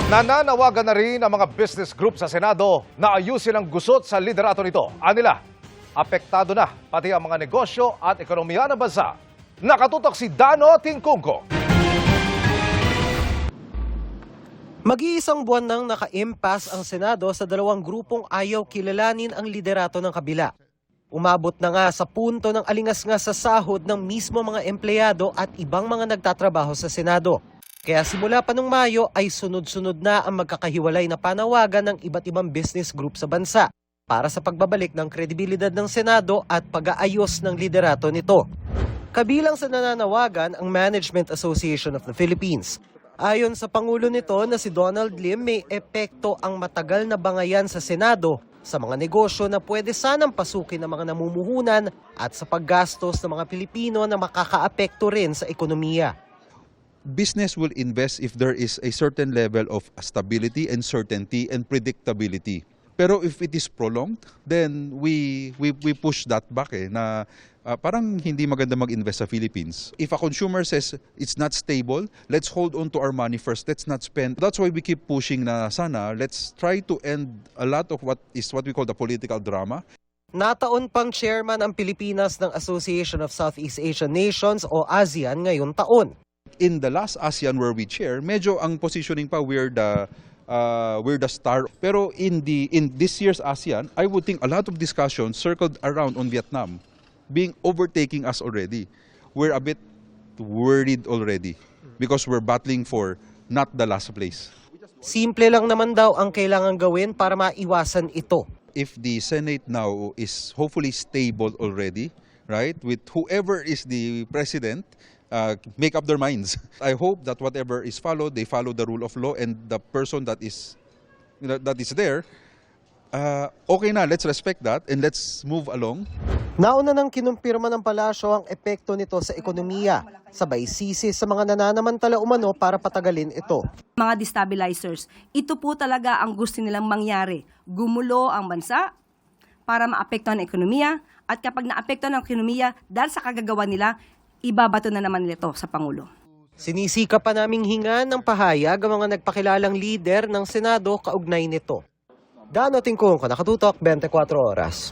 Nananawagan na rin ang mga business group sa Senado na ayusin ang gusot sa liderato nito. Anila, apektado na pati ang mga negosyo at ekonomiya ng bansa. Nakatutok si Dano Tingkungko. Mag-iisang buwan nang naka-impasse ang Senado sa dalawang grupong ayaw kilalanin ang liderato ng kabila. Umabot na nga sa punto ng alingas-ngas sa sahod ng mismo mga empleyado at ibang mga nagtatrabaho sa Senado. Kaya simula pa nung Mayo ay sunod-sunod na ang magkakahiwalay na panawagan ng iba't ibang business group sa bansa para sa pagbabalik ng kredibilidad ng Senado at pag-aayos ng liderato nito. Kabilang sa nananawagan ang Management Association of the Philippines. Ayon sa Pangulo nito na si Donald Lim, may epekto ang matagal na bangayan sa Senado sa mga negosyo na pwede sanang pasukin ng mga namumuhunan at sa paggastos ng mga Pilipino na makakaapekto rin sa ekonomiya. Business will invest if there is a certain level of stability and certainty and predictability. Pero if it is prolonged, then we push that back na parang hindi maganda mag-invest sa Philippines. If a consumer says it's not stable, let's hold on to our money first. Let's not spend. That's why we keep pushing na sana let's try to end a lot of what we call the political drama. Nataon pang chairman ang Pilipinas ng Association of Southeast Asian Nations o ASEAN ngayong taon. In the last ASEAN where we chair, medyo ang positioning pa we're the star. Pero in this year's ASEAN, I would think a lot of discussions circled around on Vietnam being overtaking us already. We're a bit worried already because we're battling for not the last place. Simple lang naman daw ang kailangan gawin para maiwasan ito. If the Senate now is hopefully stable already, right, with whoever is the president, make up their minds. I hope that whatever is followed, they follow the rule of law, and the person that is there, okay na, let's respect that and let's move along. Nauna nang kinumpirma ng palasyo ang epekto nito sa ekonomiya, sabay sisi sa mga nananamantala umano para patagalin ito. Mga destabilizers, ito po talaga ang gusto nilang mangyari. Gumulo ang bansa para maapektuhan ang ekonomiya, at kapag naapektuhan ang ekonomiya dahil sa kagagawa nila, ibabato na naman nila ito sa Pangulo. Sinisika pa naming hingan ng pahayag ang mga nagpakilalang lider ng Senado kaugnay nito. Dano Tingkungko, Nakatutok, 24 Oras.